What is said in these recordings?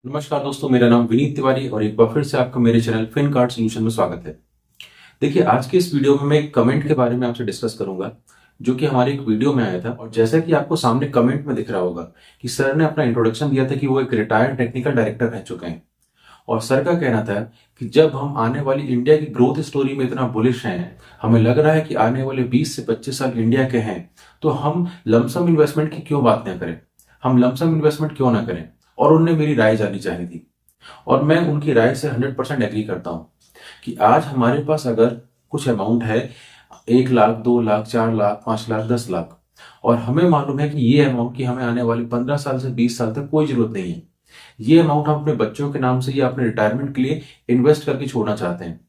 नमस्कार दोस्तों, मेरा नाम विनीत तिवारी और एक बार फिर से आपका मेरे चैनल फिन कार्ड सॉल्यूशन में स्वागत है। देखिए, आज के इस वीडियो में मैं एक कमेंट के बारे में आपसे डिस्कस करूंगा जो कि हमारे एक वीडियो में आया था। और जैसा कि आपको सामने कमेंट में दिख रहा होगा कि सर ने अपना इंट्रोडक्शन दिया था कि वो एक रिटायर्ड टेक्निकल डायरेक्टर रह चुके हैं। और सर का कहना था कि जब हम आने वाली इंडिया की ग्रोथ स्टोरी में इतना बुलिश हैं, हमें लग रहा है कि आने वाले 20 से 25 साल इंडिया के हैं, तो हम लमसम इन्वेस्टमेंट की क्यों बात न करें, हम लमसम इन्वेस्टमेंट क्यों ना करें। और उनने मेरी राय जाननी चाहिए थी और मैं उनकी राय से 100% एग्री करता हूं कि आज हमारे पास अगर कुछ अमाउंट है, 1 लाख, 2 लाख, 4 लाख, 5 लाख, 10 लाख, और हमें मालूम है कि ये अमाउंट की हमें आने वाले 15 साल से 20 साल तक कोई जरूरत नहीं है, ये अमाउंट हम अपने बच्चों के नाम से या अपने रिटायरमेंट के लिए इन्वेस्ट करके छोड़ना चाहते हैं,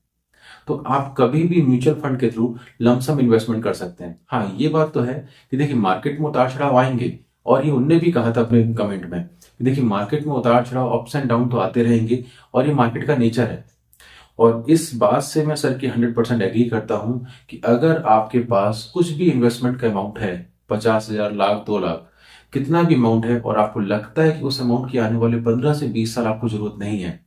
तो आप कभी भी म्यूचुअल फंड के थ्रू लमसम इन्वेस्टमेंट कर सकते हैं। हाँ, ये बात तो है कि देखिए, मार्केट में उतार चढ़ाव आएंगे, और ये उनने भी कहा था अपने कमेंट में कि देखिए, मार्केट में उतार चढ़ाव, अप्स एंड डाउन तो आते रहेंगे और ये मार्केट का नेचर है। और इस बात से मैं सर की 100% एग्री करता हूं कि अगर आपके पास कुछ भी इन्वेस्टमेंट का अमाउंट है, 50,000, लाख, 2 लाख, कितना भी अमाउंट है, और आपको लगता है कि उस अमाउंट की आने वाले 15 से 20 साल आपको जरूरत नहीं है,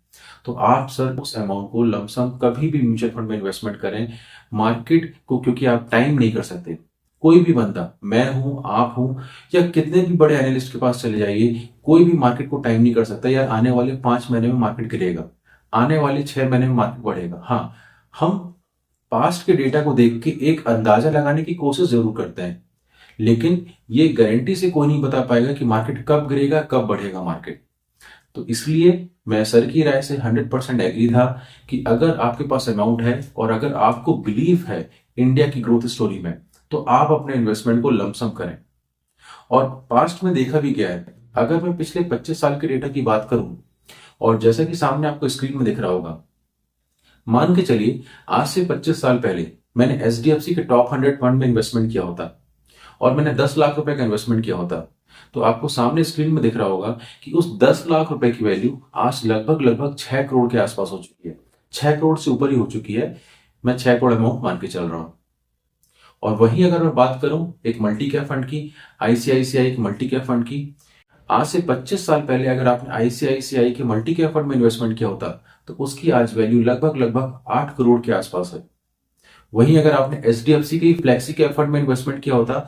तो आप सर उस अमाउंट को लमसम कभी भी म्यूचुअल फंड में इन्वेस्टमेंट करें। मार्केट को क्योंकि आप टाइम नहीं कर सकते। कोई भी बंदा, मैं हूं, आप हूं, या कितने भी बड़े एनालिस्ट के पास चले जाइए, कोई भी मार्केट को टाइम नहीं कर सकता यार आने वाले 5 महीने में मार्केट गिरेगा, आने वाले 6 महीने में मार्केट बढ़ेगा। हाँ, हम पास्ट के डेटा को देख के एक अंदाजा लगाने की कोशिश जरूर करते हैं, लेकिन ये गारंटी से कोई नहीं बता पाएगा कि मार्केट कब गिरेगा, कब बढ़ेगा मार्केट। तो इसलिए मैं सर की राय से 100% एग्री था कि अगर आपके पास अमाउंट है और अगर आपको बिलीव है इंडिया की ग्रोथ स्टोरी में, तो आप अपने इन्वेस्टमेंट को लमसम करें। और पास्ट में देखा भी गया है, अगर मैं पिछले 25 साल के डेटा की बात करूं, और जैसा कि सामने आपको स्क्रीन में दिख रहा होगा, मान के चलिए आज से 25 साल पहले मैंने एचडीएफसी के टॉप 100 फंड में इन्वेस्टमेंट किया होता और मैंने 10 लाख रुपए का इन्वेस्टमेंट किया होता, तो आपको सामने स्क्रीन में दिख रहा होगा कि उस 10 लाख रुपए की वैल्यू आज लगभग लगभग 6 करोड़ के आसपास हो चुकी है। 6 करोड़ से ऊपर ही हो चुकी है। मैं 6 करोड़ अमाउंट मान के चल रहा हूं। और वहीं अगर मैं बात करूं एक मल्टी कैप फंड की, आईसीआईसीआई के मल्टी कैप फंड की, आज से 25 साल पहले अगर आपने आईसीआईसीआई के मल्टी कैप फंड में इन्वेस्टमेंट किया होता, तो उसकी आज वैल्यू लगभग लगभग 8 करोड़ के आसपास है। वहीं अगर आपने एचडीएफसी के फ्लेक्सी कैप फंड में इन्वेस्टमेंट किया होता,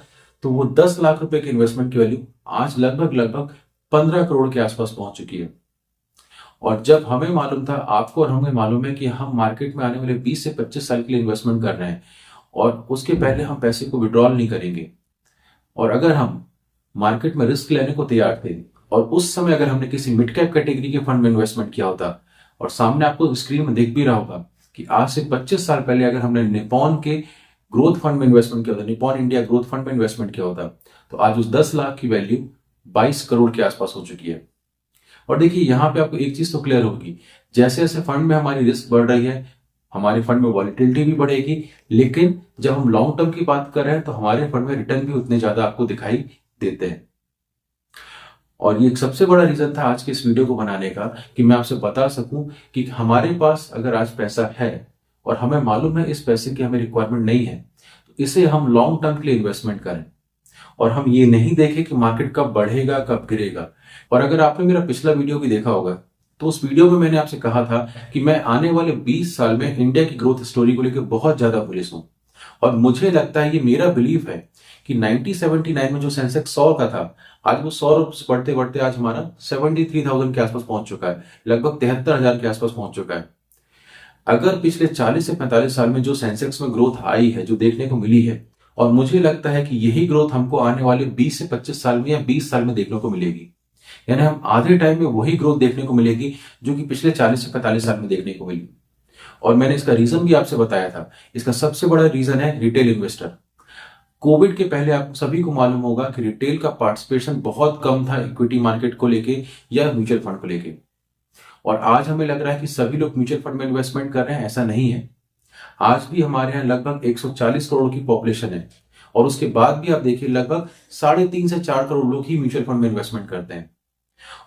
तो वो 10 लाख रुपए के इन्वेस्टमेंट की वैल्यू आज लगभग लगभग 15 करोड़ के आसपास पहुंच चुकी है। और जब हमें मालूम था, आपको और हमें मालूम है कि हम मार्केट में आने वाले 20 से 25 साल के लिए इन्वेस्टमेंट कर रहे हैं और उसके पहले हम पैसे को विड्रॉल नहीं करेंगे, और अगर हम मार्केट में रिस्क लेने को तैयार थे और उस समय अगर हमने किसी मिड कैप कैटेगरी के फंड में इन्वेस्टमेंट किया होता, और सामने आपको स्क्रीन में दिख भी रहा होगा कि आज से 25 साल पहले अगर हमने निपॉन के ग्रोथ फंड में इन्वेस्टमेंट किया होता, निपॉन इंडिया ग्रोथ फंड में इन्वेस्टमेंट किया होता, तो आज उस 10 लाख की वैल्यू 22 करोड़ के आसपास हो चुकी है। और देखिए, यहां पे आपको एक चीज तो क्लियर होगी, जैसे जैसे फंड में हमारी रिस्क बढ़ रही है, हमारे फंड में वॉलिटिलिटी भी बढ़ेगी, लेकिन जब हम लॉन्ग टर्म की बात कर रहे हैं तो हमारे फंड में रिटर्न भी उतने ज्यादा आपको दिखाई देते हैं। और ये एक सबसे बड़ा रीजन था आज के इस वीडियो को बनाने का, कि मैं आपसे बता सकूं कि हमारे पास अगर आज पैसा है और हमें मालूम है इस पैसे की हमें रिक्वायरमेंट नहीं है, तो इसे हम लॉन्ग टर्म के लिए इन्वेस्टमेंट करें और हम ये नहीं देखें कि मार्केट कब बढ़ेगा, कब गिरेगा। और अगर आपने मेरा पिछला वीडियो भी देखा होगा, तो उस वीडियो में मैंने आपसे कहा था कि मैं आने वाले 20 साल में इंडिया की ग्रोथ स्टोरी को लेकर बहुत ज्यादा बुलिश हूं। और मुझे लगता है, ये मेरा बिलीफ है कि 1979 में जो सेंसेक्स 100 का था, आज वो 100 से बढ़ते बढ़ते आज हमारा 73,000 के आसपास पहुंच चुका है, लगभग 73,000 के आसपास पहुंच चुका है। अगर पिछले 40 से 45 साल में जो सेंसेक्स में ग्रोथ आई है, जो देखने को मिली है, और मुझे लगता है कि यही ग्रोथ हमको आने वाले 20 से 25 साल में या 20 साल में देखने को मिलेगी। यानी हम आधे टाइम में वही ग्रोथ देखने को मिलेगी जो कि पिछले 40 से 45 साल में देखने को मिली। और मैंने इसका रीजन भी आपसे बताया था। इसका सबसे बड़ा रीजन है रिटेल इन्वेस्टर। कोविड के पहले आप सभी को मालूम होगा कि रिटेल का पार्टिसिपेशन बहुत कम था इक्विटी मार्केट को लेके या म्यूचुअल फंड को लेके, और आज हमें लग रहा है कि सभी लोग म्यूचुअल फंड में इन्वेस्टमेंट कर रहे हैं। ऐसा नहीं है। आज भी हमारे यहाँ लगभग 140 करोड़ की पॉपुलेशन है, और उसके बाद भी आप देखिए लगभग 3.5 से 4 करोड़ लोग ही म्यूचुअल फंड में इन्वेस्टमेंट करते हैं।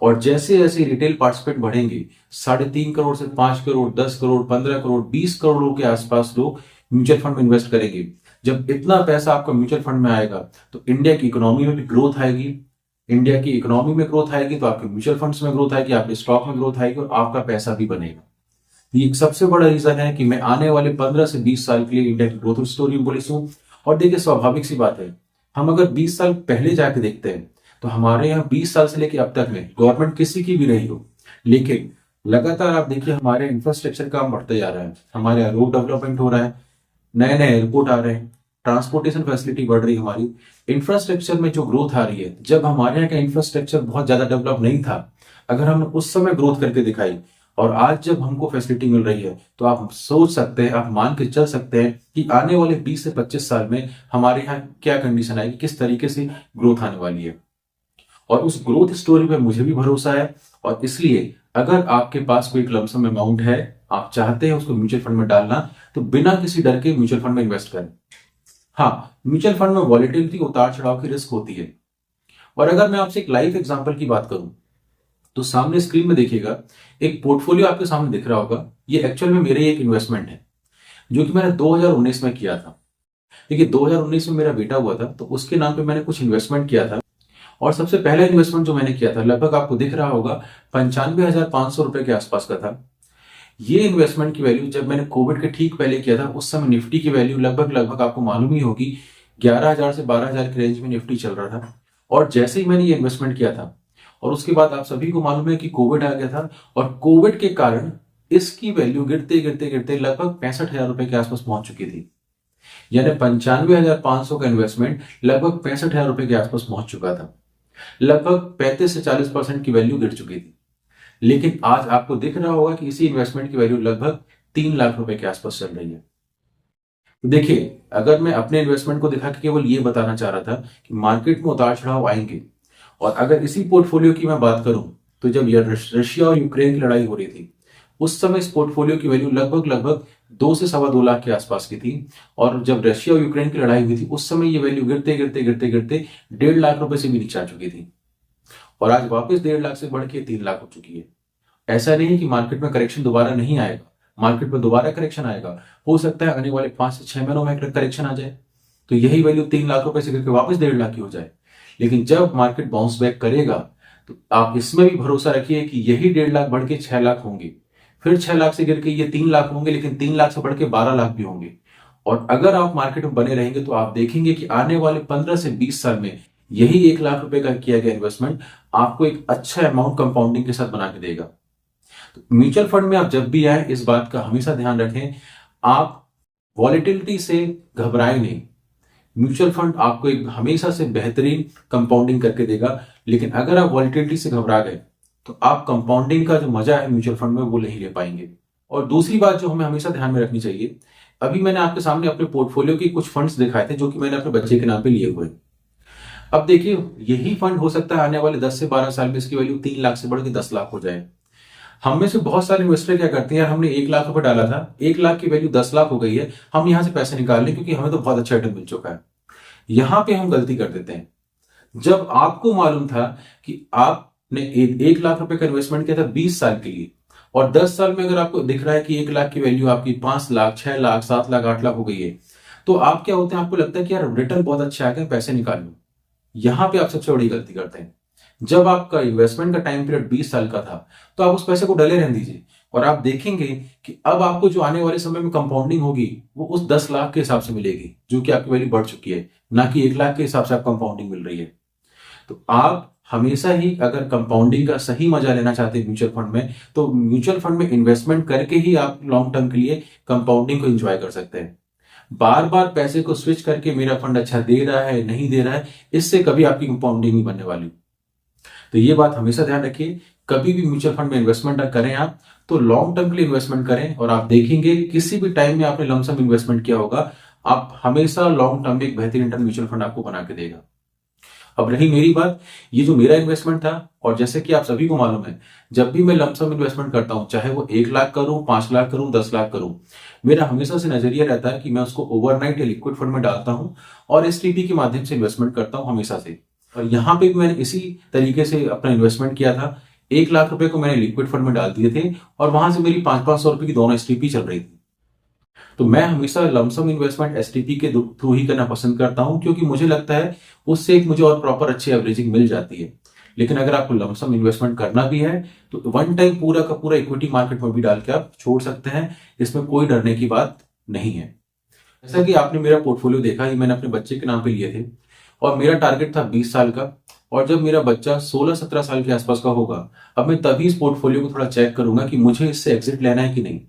और जैसे जैसे रिटेल पार्टिसिपेंट बढ़ेंगे, 3.5 करोड़ से 5 करोड़, 10 करोड़, 15 करोड़, 20 करोड़ के आसपास लोग म्यूचुअल फंड में इन्वेस्ट करेंगे। जब इतना पैसा आपका म्यूचुअल फंड में आएगा, तो इंडिया की इकोनॉमी में भी ग्रोथ आएगी, इंडिया की इकोनॉमी में ग्रोथ आएगी तो आपके म्यूचुअल फंड्स में ग्रोथ आएगी, आपके स्टॉक में ग्रोथ आएगी और आपका पैसा भी बनेगा। ये एक सबसे बड़ा रीजन है कि मैं आने वाले 15 से 20 साल के लिए इंडिया की ग्रोथ स्टोरी बोलिस हूँ। और देखिए, स्वाभाविक सी बात है, हम अगर 20 साल पहले जाके देखते हैं तो हमारे यहाँ 20 साल से लेकर अब तक में गवर्नमेंट किसी की भी रही हो, लेकिन लगातार आप देखिए हमारे इंफ्रास्ट्रक्चर काम बढ़ते जा रहा है, हमारे यहाँ रोड डेवलपमेंट हो रहा है, नए नए एयरपोर्ट आ रहे हैं, ट्रांसपोर्टेशन फैसिलिटी बढ़ रही है, हमारी इंफ्रास्ट्रक्चर में जो ग्रोथ आ रही है। जब हमारे यहाँ का इंफ्रास्ट्रक्चर बहुत ज्यादा डेवलप नहीं था, अगर हमने उस समय ग्रोथ करके दिखाई और आज जब हमको फैसिलिटी मिल रही है, तो आप सोच सकते हैं, आप मान के चल सकते हैं कि आने वाले 20 से 25 साल में हमारे यहाँ क्या कंडीशन आएगी, किस तरीके से ग्रोथ आने वाली है। और उस ग्रोथ स्टोरी पे मुझे भी भरोसा है। और इसलिए अगर आपके पास कोई लमसम अमाउंट है, आप चाहते हैं उसको म्यूचुअल फंड में डालना, तो बिना किसी डर के म्यूचुअल फंड में इन्वेस्ट करें। हाँ, म्यूचुअल फंड में वॉलेटिलिटी, उतार चढ़ाव की रिस्क होती है। और अगर मैं आपसे एक लाइव एग्जांपल की बात करूं, तो सामने स्क्रीन में देखिएगा, एक पोर्टफोलियो आपके सामने दिख रहा होगा। ये एक्चुअल में मेरे एक इन्वेस्टमेंट है जो कि मैंने 2019 में किया था। देखिए, 2019 में मेरा बेटा हुआ था, तो उसके नाम पे मैंने कुछ इन्वेस्टमेंट किया था। और सबसे पहला इन्वेस्टमेंट जो मैंने किया था, लगभग आपको दिख रहा होगा 95,500 रुपए के आसपास का था। ये इन्वेस्टमेंट की वैल्यू जब मैंने कोविड के ठीक पहले किया था, उस समय निफ्टी की वैल्यू लगभग आपको मालूम ही होगी 11,000 से 12,000 के रेंज में निफ्टी चल रहा था। और जैसे ही मैंने ये इन्वेस्टमेंट किया था, और उसके बाद आप सभी को मालूम है कि कोविड आ गया था, और कोविड के कारण इसकी वैल्यू गिरते गिरते गिरते लगभग 65,000 रुपए के आसपास पहुंच चुकी थी। यानी 95,500 का इन्वेस्टमेंट लगभग 65,000 रुपए के आसपास पहुंच चुका था। लगभग 35 से 40% की वैल्यू गिर चुकी थी। लेकिन आज आपको दिख रहा होगा कि इसी इन्वेस्टमेंट की वैल्यू लगभग 3 लाख रुपए के आसपास चल रही है। देखिए, अगर मैं अपने इन्वेस्टमेंट को दिखा के केवल ये बताना चाह रहा था कि मार्केट में उतार चढ़ाव आएंगे, और अगर इसी पोर्टफोलियो की मैं बात करूं, तो जब रशिया और यूक्रेन की लड़ाई हो रही थी, उस समय इस पोर्टफोलियो की वैल्यू लगभग 2 से सवा 2 लाख के आसपास की थी। और जब रशिया और यूक्रेन की लड़ाई हुई थी, उस समय ये वैल्यू गिरते गिरते गिरते गिरते 1.5 लाख रुपए से भी नीचे आ चुकी थी, और आज वापस 1.5 लाख से बढ़ के 3 लाख हो चुकी है। ऐसा नहीं कि मार्केट में करेक्शन दोबारा नहीं आएगा, मार्केट में दोबारा करेक्शन आएगा। हो सकता है आने वाले 5 से 6 महीनों में करेक्शन आ जाए, तो यही वैल्यू 3 लाख रुपए से गिर के वापस 1.5 लाख की हो जाए। लेकिन जब मार्केट बाउंस बैक करेगा, तो आप इसमें भी भरोसा रखिए कि यही 1.5 लाख बढ़ के 6 लाख होंगे, फिर 6 लाख से गिर के ये 3 लाख होंगे, लेकिन 3 लाख से बढ़ के 12 लाख भी होंगे। और अगर आप मार्केट में बने रहेंगे, तो आप देखेंगे कि आने वाले 15 से 20 साल में यही 1 लाख रुपए का किया गया इन्वेस्टमेंट आपको एक अच्छा अमाउंट कंपाउंडिंग के साथ बना के देगा। तो म्यूचुअल फंड में आप जब भी आए, इस बात का हमेशा ध्यान रखें, आप वॉलेटिलिटी से घबराए नहीं। म्यूचुअल फंड आपको एक हमेशा से बेहतरीन कंपाउंडिंग करके देगा। लेकिन अगर आप वॉलेटिलिटी से घबरा गए, तो आप कंपाउंडिंग का जो मजा है म्यूचुअल फंड में, वो नहीं ले पाएंगे। और दूसरी बात जो हमें हमेशा ध्यान में रखनी चाहिए, अभी मैंने आपके सामने अपने पोर्टफोलियो की कुछ फंड्स दिखाए थे जो कि मैंने अपने बच्चे के नाम पे लिए हुए। अब देखिए, यही फंड हो सकता है आने वाले 10 से 12 साल में इसकी वैल्यू 3 लाख से बढ़ के 10 लाख हो जाए। हम में से बहुत सारे इन्वेस्टर क्या करते हैं, यार हमने 1 लाख रुपए डाला था, 1 लाख की वैल्यू 10 लाख हो गई है, हम यहां से पैसे निकाल लें क्योंकि हमें तो बहुत अच्छा रिटर्न मिल चुका है। यहां पे हम गलती कर देते हैं। जब आपको मालूम था कि आपने 1 लाख रुपए का इन्वेस्टमेंट किया था 20 साल के लिए, और 10 साल में अगर आपको दिख रहा है कि 1 लाख की वैल्यू आपकी 5 लाख, 6 लाख, 7 लाख, 8 लाख हो गई है, तो आप क्या होते हैं, आपको लगता है कि यार रिटर्न बहुत अच्छा आ गया, पैसे निकाल लो। यहां पे आप सबसे बड़ी गलती करते हैं। जब आपका इन्वेस्टमेंट का टाइम पीरियड 20 साल का था, तो आप उस पैसे को डले रहने दीजिए, और आप देखेंगे कि अब आपको जो आने वाले समय में कंपाउंडिंग होगी, वो उस 10 लाख के हिसाब से मिलेगी, जो कि आपकी वैल्यू बढ़ चुकी है, ना कि 1 लाख के हिसाब से आप कंपाउंडिंग मिल रही है। तो आप हमेशा ही अगर कंपाउंडिंग का सही मजा लेना चाहते हैं म्यूचुअल फंड में, तो म्यूचुअल फंड में इन्वेस्टमेंट करके ही आप लॉन्ग टर्म के लिए कंपाउंडिंग को एंजॉय कर सकते हैं। बार बार पैसे को स्विच करके मेरा फंड अच्छा दे रहा है, नहीं दे रहा है, इससे कभी आपकी कंपाउंडिंग नहीं बनने वाली। तो ये बात हमेशा ध्यान रखिए, कभी भी म्यूचुअल फंड में इन्वेस्टमेंट करें आप, तो लॉन्ग टर्म के लिए इन्वेस्टमेंट करें, और आप देखेंगे किसी भी टाइम में आपने लमसम इन्वेस्टमेंट किया होगा, आप हमेशा लॉन्ग टर्म में एक बेहतरीन रिटर्न म्यूचुअल फंड आपको बना के देगा। अब रही मेरी बात, ये जो मेरा इन्वेस्टमेंट था, और जैसे कि आप सभी को मालूम है, जब भी मैं लमसम इन्वेस्टमेंट करता हूं, चाहे वो 1 लाख करूं, 5 लाख करूं, 10 लाख करूं, मेरा हमेशा से नजरिया रहता है कि मैं उसको ओवरनाइट या लिक्विड फंड में डालता हूं, और एसटीपी के माध्यम से इन्वेस्टमेंट करता हूं हमेशा से। और यहां पे भी मैंने इसी तरीके से अपना इन्वेस्टमेंट किया था। 1 लाख रुपए को मैंने लिक्विड फंड में डाल दिए थे, और वहां से मेरी 500-500 रुपए की दोनों एसटीपी चल रही थी। तो मैं हमेशा लमसम इन्वेस्टमेंट एसटीपी के थ्रू ही करना पसंद करता हूं, क्योंकि मुझे लगता है उससे एक मुझे और प्रॉपर अच्छी एवरेजिंग मिल जाती है। लेकिन अगर आपको लमसम इन्वेस्टमेंट करना भी है तो वन टाइम पूरा का पूरा इक्विटी मार्केट में भी डाल के आप छोड़ सकते हैं, इसमें कोई डरने की बात नहीं है। जैसा कि आपने मेरा पोर्टफोलियो देखा, ये मैंने अपने बच्चे के नाम पे लिए थे और मेरा टारगेट था 20 साल का, और जब मेरा बच्चा 16-17 साल के आसपास का होगा, अब मैं तभी इस पोर्टफोलियो को थोड़ा चेक करूंगा कि मुझे इससे एग्जिट लेना है कि नहीं।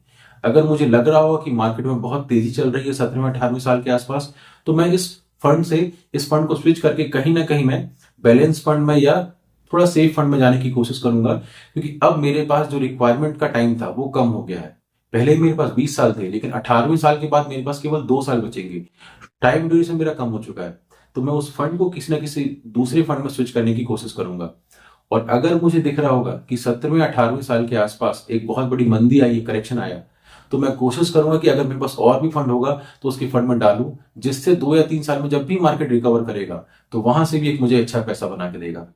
अगर मुझे लग रहा होगा कि मार्केट में बहुत तेजी चल रही है 17वें-18वें साल के आसपास, तो मैं इस फंड को स्विच करके कहीं ना कहीं मैं बैलेंस फंड में या थोड़ा सेफ फंड में जाने की कोशिश करूंगा, क्योंकि अब मेरे पास जो रिक्वायरमेंट का टाइम था वो कम हो गया है। पहले मेरे पास 20 साल थे, लेकिन 18वें साल के बाद मेरे पास केवल 2 साल बचेंगे। टाइम ड्यूरेशन मेरा कम हो चुका है, तो मैं उस फंड को किसी ना किसी दूसरे फंड में स्विच करने की कोशिश करूंगा। और अगर मुझे दिख रहा होगा कि 17वें-18वें साल के आसपास एक बहुत बड़ी मंदी आई, करेक्शन आया, तो मैं कोशिश करूंगा कि अगर मेरे पास और भी फंड होगा तो उसके फंड में डालूं, जिससे 2 या 3 साल में जब भी मार्केट रिकवर करेगा तो वहां से भी एक मुझे अच्छा पैसा बना के देगा।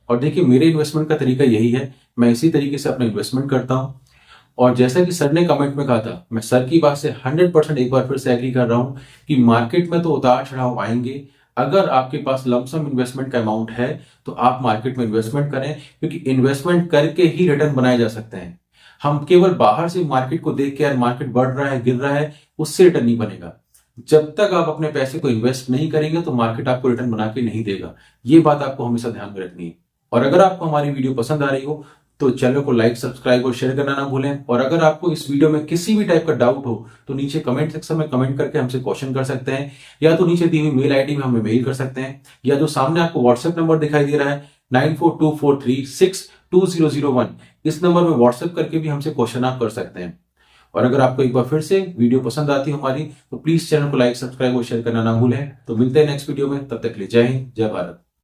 और देखिए, मेरे इन्वेस्टमेंट का तरीका यही है, मैं इसी तरीके से अपना इन्वेस्टमेंट करता हूं। और जैसा कि सर ने कमेंट में कहा था, मैं सर की बात से 100% एक बार फिर से एग्री कर रहा हूं कि मार्केट में तो उतार चढ़ाव आएंगे। अगर आपके पास लमसम इन्वेस्टमेंट का अमाउंट है तो आप मार्केट में इन्वेस्टमेंट करें, क्योंकि इन्वेस्टमेंट करके ही रिटर्न बनाए जा सकते हैं। हम केवल बाहर से मार्केट को देख के यार मार्केट बढ़ रहा है गिर रहा है, उससे रिटर्न नहीं बनेगा। जब तक आप अपने पैसे को इन्वेस्ट नहीं करेंगे तो मार्केट आपको रिटर्न बना के नहीं देगा। ये बात आपको हमेशा ध्यान में रखनी है। और अगर आपको हमारी वीडियो पसंद आ रही हो तो चैनल को लाइक, सब्सक्राइब और शेयर करना ना भूलें। और अगर आपको इस वीडियो में किसी भी टाइप का डाउट हो तो नीचे कमेंट सेक्शन में कमेंट करके हमसे क्वेश्चन कर सकते हैं, या तो नीचे दी हुई मेल आईडी में हमें मेल कर सकते हैं, या जो सामने आपको व्हाट्सएप नंबर दिखाई दे रहा है 9424362001, इस नंबर में व्हाट्सएप करके भी हमसे क्वेश्चन आप कर सकते हैं। और अगर आपको एक बार फिर से वीडियो पसंद आती है हमारी, तो प्लीज चैनल को लाइक, सब्सक्राइब और शेयर करना ना भूलें। तो मिलते हैं नेक्स्ट वीडियो में, तब तक के लिए जय हिंद, जय भारत।